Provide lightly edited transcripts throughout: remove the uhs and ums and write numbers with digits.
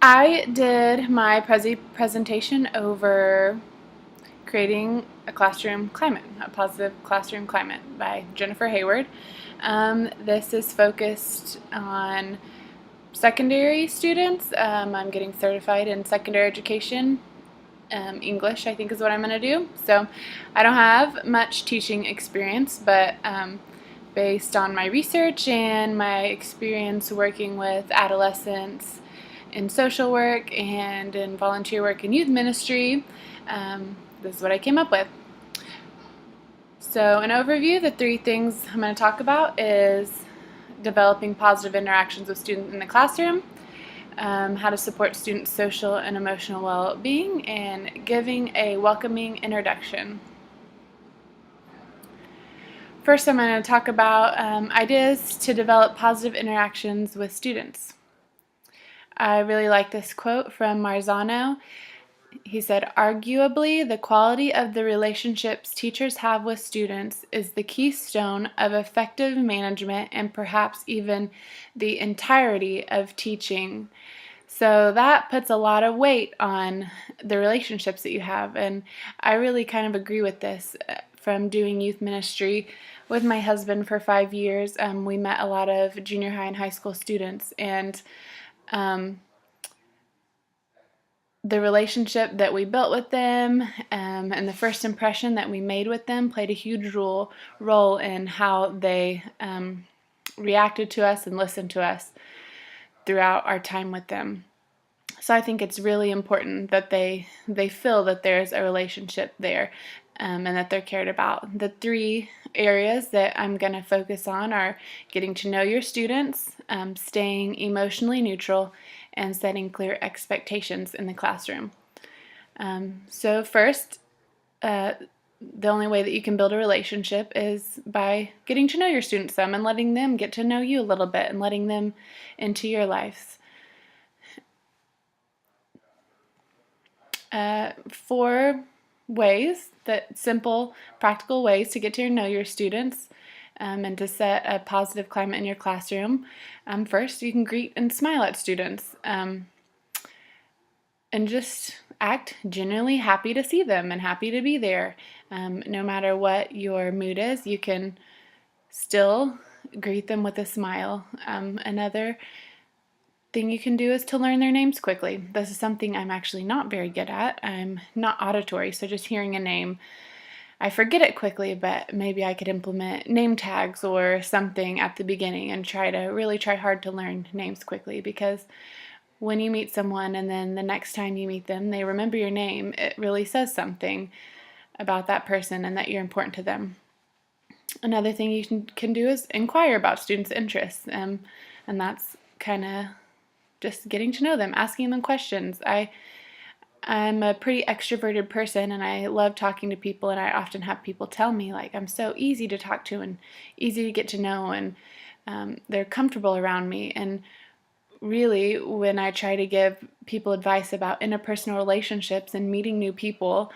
I did my Prezi presentation over creating a classroom climate, a positive classroom climate by Jennifer Hayward. This is focused on secondary students. I'm getting certified in secondary education. English, I think, is what I'm going to do. So I don't have much teaching experience, but based on my research and my experience working with adolescents in social work and in volunteer work in youth ministry, this is what I came up with. So an overview, the three things I'm going to talk about is developing positive interactions with students in the classroom, how to support students' social and emotional well-being, and giving a welcoming introduction. First, I'm going to talk about ideas to develop positive interactions with students. I really like this quote from Marzano. He said, "Arguably, the quality of the relationships teachers have with students is the keystone of effective management and perhaps even the entirety of teaching." So that puts a lot of weight on the relationships that you have, and I really kind of agree with this. From doing youth ministry with my husband for 5 years, we met a lot of junior high and high school students, and the relationship that we built with them and the first impression that we made with them played a huge role in how they reacted to us and listened to us throughout our time with them. So I think it's really important that they feel that there's a relationship there and that they're cared about. The three areas that I'm going to focus on are getting to know your students, staying emotionally neutral, and setting clear expectations in the classroom. So first, the only way that you can build a relationship is by getting to know your students some and letting them get to know you a little bit and letting them into your lives. 4 ways, that simple, practical ways to get to know your students and to set a positive climate in your classroom. First, you can greet and smile at students and just act genuinely happy to see them and happy to be there. No matter what your mood is, you can still greet them with a smile. Another thing you can do is to learn their names quickly. This is something I'm actually not very good at. I'm not auditory, so just hearing a name, I forget it quickly, but maybe I could implement name tags or something at the beginning and really try hard to learn names quickly, because when you meet someone and then the next time you meet them, they remember your name, it really says something about that person and that you're important to them. Another thing you can do is inquire about students' interests, and that's kind of just getting to know them, asking them questions. I'm a pretty extroverted person and I love talking to people, and I often have people tell me like I'm so easy to talk to and easy to get to know, and they're comfortable around me. And really, when I try to give people advice about interpersonal relationships and meeting new people,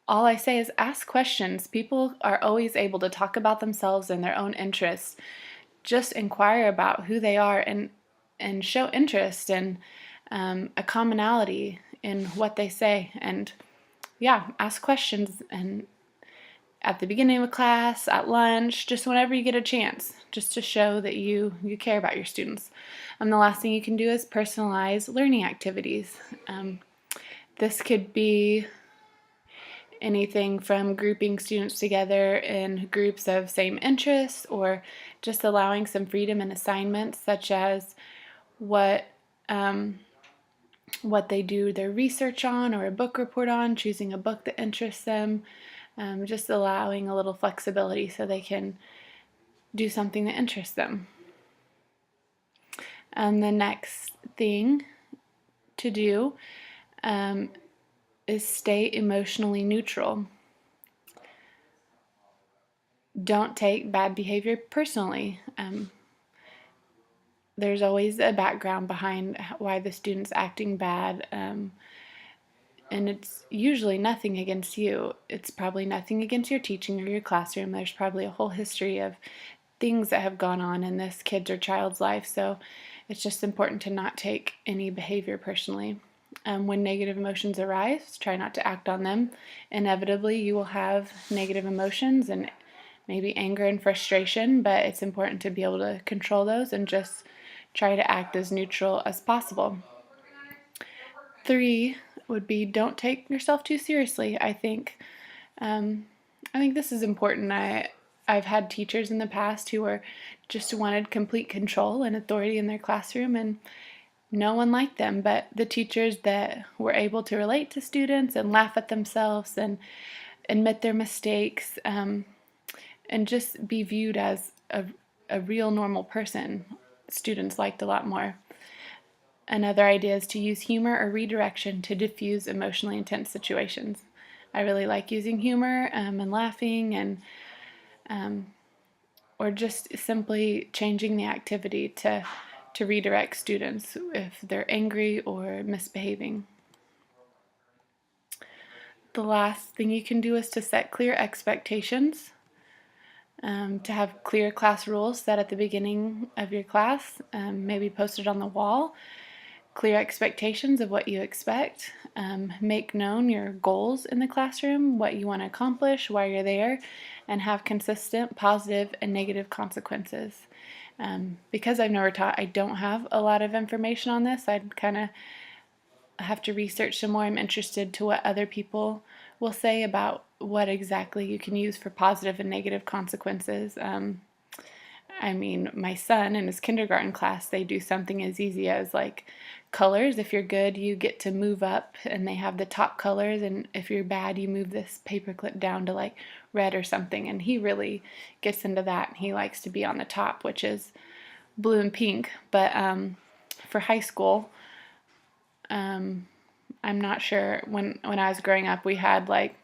all I say is ask questions. People are always able to talk about themselves and their own interests. Just inquire about who they are and show interest and a commonality in what they say. And yeah, ask questions, and at the beginning of a class, at lunch, just whenever you get a chance, just to show that you care about your students. And the last thing you can do is personalize learning activities. This could be anything from grouping students together in groups of same interests, or just allowing some freedom in assignments, such as what they do their research on or a book report on, choosing a book that interests them, just allowing a little flexibility so they can do something that interests them. And the next thing to do is stay emotionally neutral. Don't take bad behavior personally. There's always a background behind why the student's acting bad, and it's usually nothing against you. It's probably nothing against your teaching or your classroom. There's probably a whole history of things that have gone on in this kid's or child's life. So It's just important to not take any behavior personally. When negative emotions arise, try not to act on them. Inevitably, you will have negative emotions and maybe anger and frustration, but it's important to be able to control those and just try to act as neutral as possible. 3 would be don't take yourself too seriously. I think this is important. I've had teachers in the past who were just wanted complete control and authority in their classroom, and no one liked them. But the teachers that were able to relate to students and laugh at themselves and admit their mistakes, and just be viewed as a real normal person, students liked a lot more. Another idea is to use humor or redirection to diffuse emotionally intense situations. I really like using humor and laughing, and or just simply changing the activity to redirect students if they're angry or misbehaving. The last thing you can do is to set clear expectations, to have clear class rules set at the beginning of your class, maybe posted on the wall. Clear expectations of what you expect. Make known your goals in the classroom, what you want to accomplish, why you're there, and have consistent positive and negative consequences. Because I've never taught, I don't have a lot of information on this. I'd kind of have to research some more. I'm interested to what other people will say about what exactly you can use for positive and negative consequences. I mean, my son in his kindergarten class, they do something as easy as like colors. If you're good, you get to move up, and they have the top colors, and if you're bad, you move this paperclip down to like red or something. And he really gets into that. He likes to be on the top, which is blue and pink. But for high school, I'm not sure. When I was growing up, we had like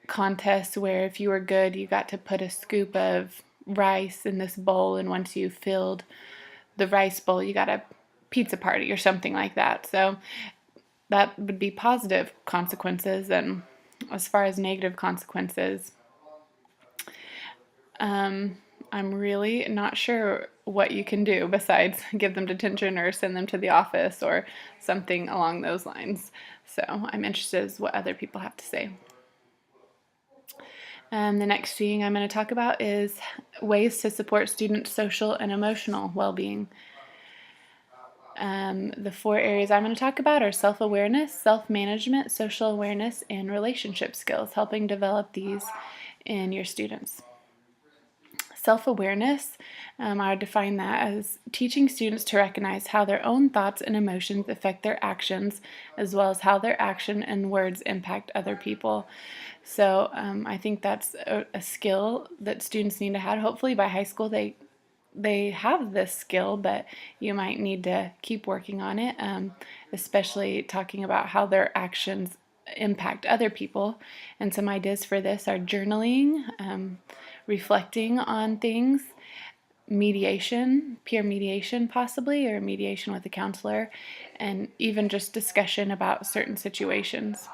contests where if you were good, you got to put a scoop of rice in this bowl, and once you filled the rice bowl, you got a pizza party or something like that. So that would be positive consequences. And as far as negative consequences, I'm really not sure what you can do besides give them detention or send them to the office or something along those lines. So I'm interested as what other people have to say. The next thing I'm going to talk about is ways to support students' social and emotional well-being. The 4 areas I'm going to talk about are self-awareness, self-management, social awareness, and relationship skills, helping develop these in your students. Self-awareness, I would define that as teaching students to recognize how their own thoughts and emotions affect their actions, as well as how their action and words impact other people. So I think that's a skill that students need to have. Hopefully by high school they have this skill, but you might need to keep working on it, especially talking about how their actions impact other people. And some ideas for this are journaling, reflecting on things, mediation, peer mediation possibly, or mediation with a counselor, and even just discussion about certain situations.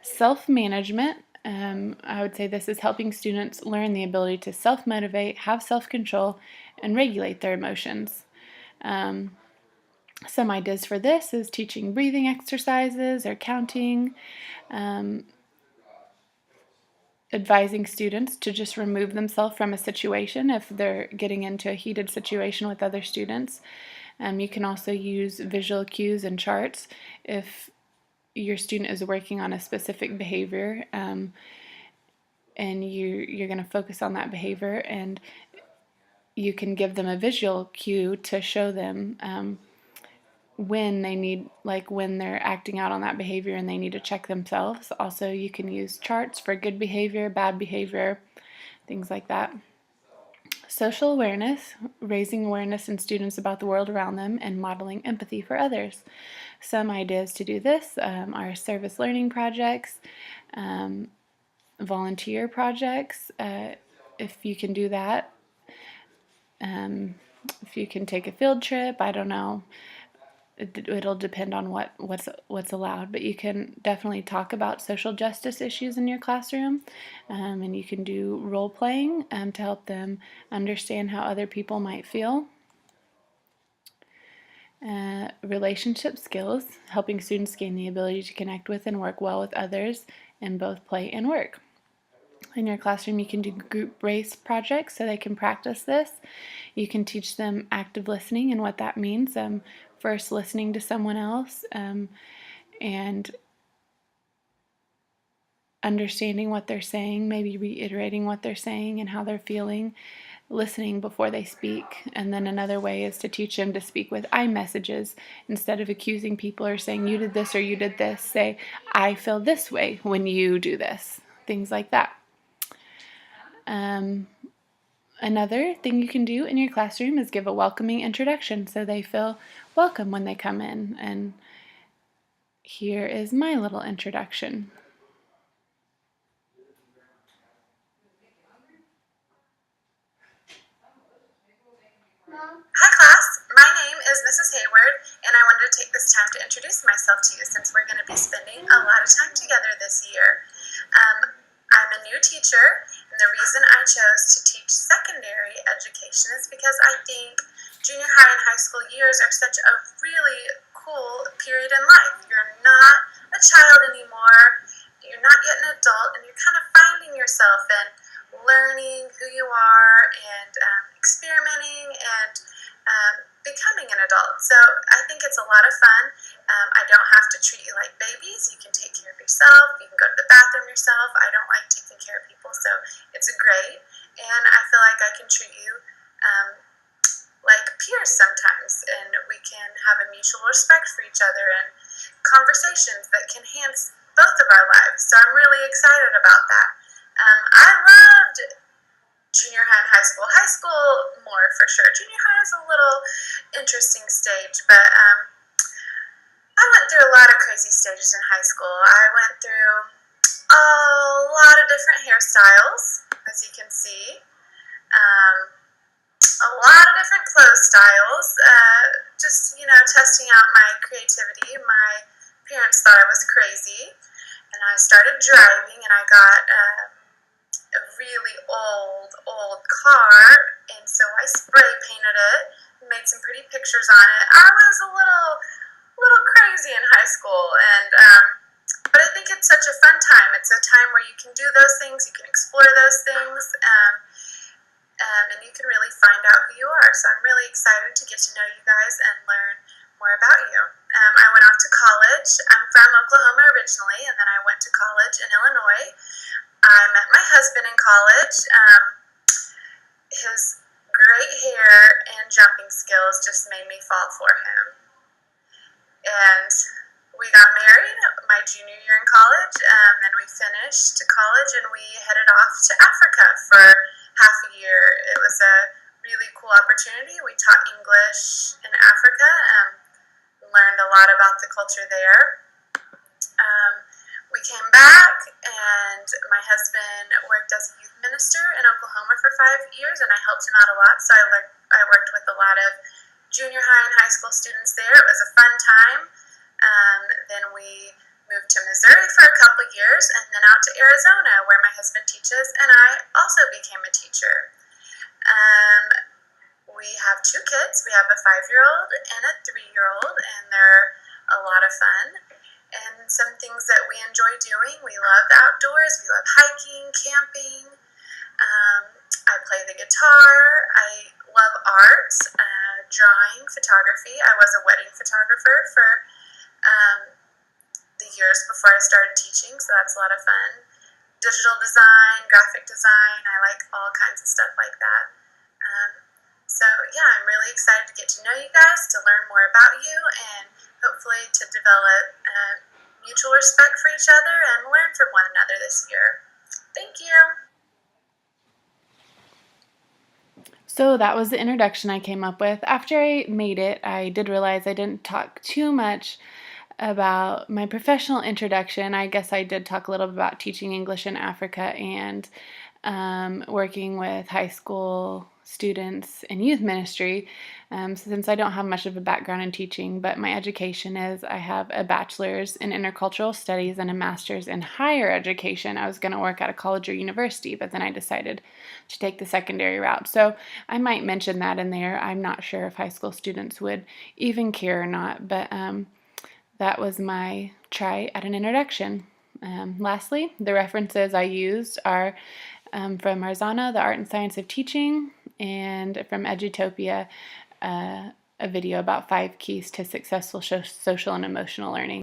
Self-management, I would say this is helping students learn the ability to self-motivate, have self-control, and regulate their emotions. Some ideas for this is teaching breathing exercises or counting, advising students to just remove themselves from a situation if they're getting into a heated situation with other students. You can also use visual cues and charts if your student is working on a specific behavior, and you're going to focus on that behavior, and you can give them a visual cue to show them when they need, like when they're acting out on that behavior and they need to check themselves. Also, you can use charts for good behavior, bad behavior, things like that. Social awareness, raising awareness in students about the world around them and modeling empathy for others. Some ideas to do this are service learning projects, volunteer projects, if you can do that. If you can take a field trip, I don't know. it'll depend on what's allowed, but you can definitely talk about social justice issues in your classroom, and you can do role playing to help them understand how other people might feel. Relationship skills, helping students gain the ability to connect with and work well with others in both play and work. In your classroom, you can do group race projects so they can practice this. You can teach them active listening and what that means. First, listening to someone else and understanding what they're saying, maybe reiterating what they're saying and how they're feeling, listening before they speak. And then another way is to teach them to speak with I messages. Instead of accusing people or saying you did this or you did this, say I feel this way when you do this. Things like that. Another thing you can do in your classroom is give a welcoming introduction so they feel welcome when they come in. And here is my little introduction. Hi class, my name is Mrs. Hayward, and I wanted to take this time to introduce myself to you since we're going to be spending a lot of time together this year. I'm a new teacher, and the reason I chose to teach secondary education is because I think junior high and high school years are such a really cool period in life. You're not a child anymore, you're not yet an adult, and you're kind of finding yourself and learning who you are and experimenting and becoming an adult. So I think it's a lot of fun. I don't have to treat you like babies. You can take care of yourself. You can go to the bathroom yourself. I don't like taking care of people, so it's great. And I feel like I can treat you like peers sometimes, and we can have a mutual respect for each other and conversations that can enhance both of our lives. So I'm really excited about that. I loved junior high and high school. High school more for sure. Junior high is a little interesting stage, but I went through a lot of crazy stages in high school. I went through a lot of different hairstyles, as you can see. A lot of different clothes styles. Just, testing out my creativity. My parents thought I was crazy, and I started driving, and I got a really old car, and so I spray painted it, made some pretty pictures on it. I was a little crazy in high school, and but I think it's such a fun time. It's a time where you can do those things, you can explore those things, and you can really find out who you are. So I'm really excited to get to know you guys and learn more about you. I went off to college. I'm from Oklahoma originally, and then I went to college in Illinois. I met my husband in college. His great hair and jumping skills just made me fall for him. And we got married my junior year in college, then we finished college and we headed off to Africa for half a year. It was a really cool opportunity. We taught English in Africa and learned a lot about the culture there. We came back, and my husband worked as a youth minister in Oklahoma for 5 years, and I helped him out a lot. So I worked with a lot of junior high and high school students there. It was a fun time. Then we moved to Missouri for a couple of years, and then out to Arizona, where my husband teaches, and I also became a teacher. We have 2 kids. We have a 5-year-old and a 3-year-old, and they're a lot of fun. And some things that we enjoy doing, we love the outdoors, we love hiking, camping, I play the guitar, I love art, drawing, photography. I was a wedding photographer for the years before I started teaching, so that's a lot of fun. Digital design, graphic design, I like all kinds of stuff like that. So yeah, I'm really excited to get to know you guys, to learn more about you, and hopefully to develop mutual respect for each other and learn from one another this year. Thank you. So that was the introduction I came up with. After I made it, I did realize I didn't talk too much about my professional introduction. I guess I did talk a little bit about teaching English in Africa and working with high school students in youth ministry, since I don't have much of a background in teaching, but my education is I have a bachelor's in intercultural studies and a master's in higher education. I was going to work at a college or university, but then I decided to take the secondary route. So I might mention that in there. I'm not sure if high school students would even care or not, but that was my try at an introduction. Lastly, the references I used are from Marzana, The Art and Science of Teaching, and from Edutopia, a video about 5 keys to successful social and emotional learning.